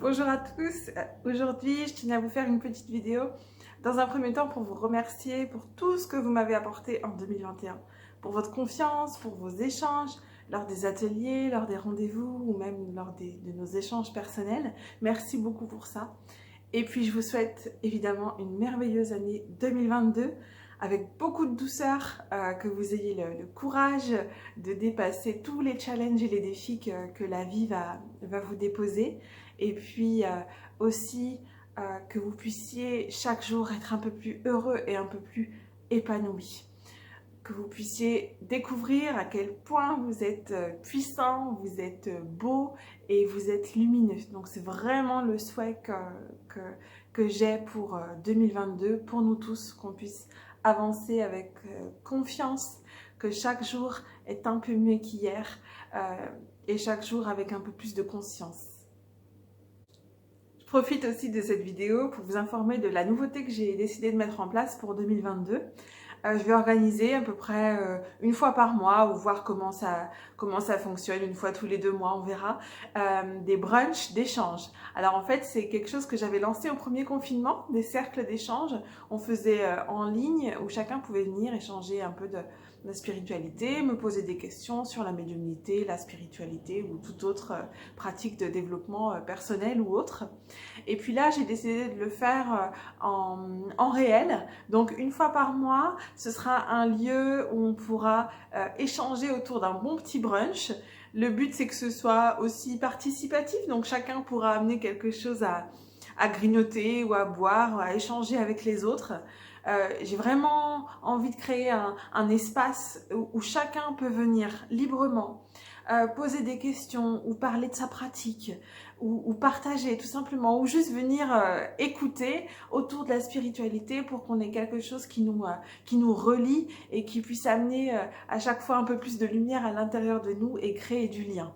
Bonjour à tous, aujourd'hui je tenais à vous faire une petite vidéo dans un premier temps pour vous remercier pour tout ce que vous m'avez apporté en 2021, pour votre confiance, pour vos échanges lors des ateliers, lors des rendez-vous ou même lors de nos échanges personnels. Merci beaucoup pour ça. Et puis je vous souhaite évidemment une merveilleuse année 2022 avec beaucoup de douceur, que vous ayez le courage de dépasser tous les challenges et les défis que la vie va vous déposer. Et puis aussi que vous puissiez chaque jour être un peu plus heureux et un peu plus épanoui. Que vous puissiez découvrir à quel point vous êtes puissant, vous êtes beau et vous êtes lumineux. Donc c'est vraiment le souhait que j'ai pour 2022, pour nous tous, qu'on puisse avancer avec confiance, que chaque jour est un peu mieux qu'hier et chaque jour avec un peu plus de conscience. Je profite aussi de cette vidéo pour vous informer de la nouveauté que j'ai décidé de mettre en place pour 2022. Je vais organiser à peu près une fois par mois ou voir comment ça fonctionne, une fois tous les 2 mois, on verra, des brunchs d'échange. Alors en fait, c'est quelque chose que j'avais lancé au premier confinement, des cercles d'échange. On faisait en ligne où chacun pouvait venir échanger un peu de la spiritualité, me poser des questions sur la médiumnité, la spiritualité ou toute autre pratique de développement personnel ou autre. Et puis là, j'ai décidé de le faire en réel. Donc une fois par mois, ce sera un lieu où on pourra échanger autour d'un bon petit brunch. Le but, c'est que ce soit aussi participatif, donc chacun pourra amener quelque chose à grignoter ou à boire, à échanger avec les autres. J'ai vraiment envie de créer un espace où chacun peut venir librement, poser des questions ou parler de sa pratique ou partager tout simplement ou juste venir écouter autour de la spiritualité pour qu'on ait quelque chose qui nous relie et qui puisse amener à chaque fois un peu plus de lumière à l'intérieur de nous et créer du lien.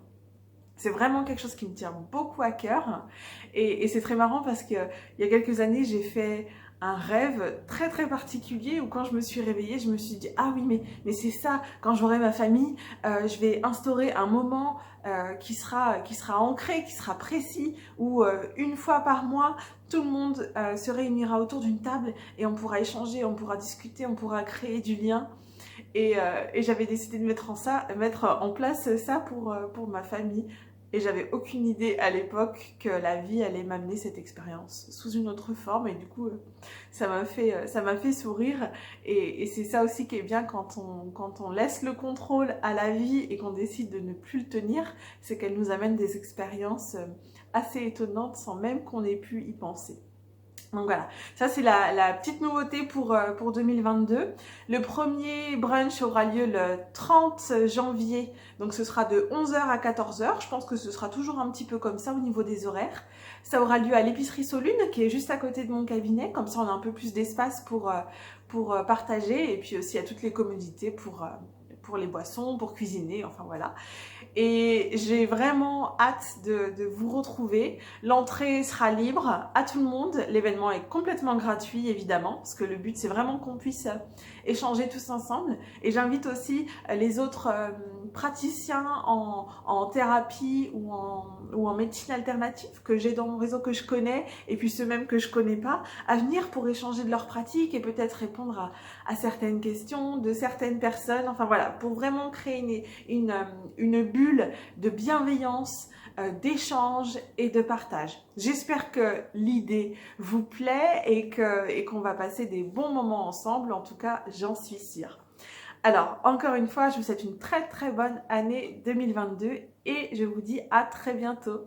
C'est vraiment quelque chose qui me tient beaucoup à cœur et c'est très marrant parce qu'il y a quelques années, j'ai fait un rêve très très particulier où quand je me suis réveillée, je me suis dit ah oui mais c'est ça, quand j'aurai ma famille, je vais instaurer un moment qui sera ancré, qui sera précis, où une fois par mois, tout le monde se réunira autour d'une table et on pourra échanger, on pourra discuter, on pourra créer du lien. Et j'avais décidé de mettre en place ça pour ma famille. Et j'avais aucune idée à l'époque que la vie allait m'amener cette expérience sous une autre forme. Et du coup, ça m'a fait sourire. Et c'est ça aussi qui est bien quand on laisse le contrôle à la vie et qu'on décide de ne plus le tenir, c'est qu'elle nous amène des expériences assez étonnantes sans même qu'on ait pu y penser. Donc voilà, ça c'est la petite nouveauté pour 2022. Le premier brunch aura lieu le 30 janvier, donc ce sera de 11h à 14h. Je pense que ce sera toujours un petit peu comme ça au niveau des horaires. Ça aura lieu à l'épicerie Solune, qui est juste à côté de mon cabinet. Comme ça, on a un peu plus d'espace pour partager et puis aussi à toutes les commodités pour les boissons, pour cuisiner, enfin voilà. Et j'ai vraiment hâte de vous retrouver. L'entrée sera libre à tout le monde. L'événement est complètement gratuit, évidemment, parce que le but, c'est vraiment qu'on puisse échanger tous ensemble. Et j'invite aussi les autres praticiens en thérapie ou en médecine alternative que j'ai dans mon réseau, que je connais, et puis ceux même que je connais pas, à venir pour échanger de leurs pratiques et peut-être répondre à certaines questions de certaines personnes. Enfin voilà, pour vraiment créer une bulle de bienveillance, d'échange et de partage. J'espère que l'idée vous plaît et qu'on va passer des bons moments ensemble. En tout cas, j'en suis sûre. Alors, encore une fois, je vous souhaite une très très bonne année 2022 et je vous dis à très bientôt.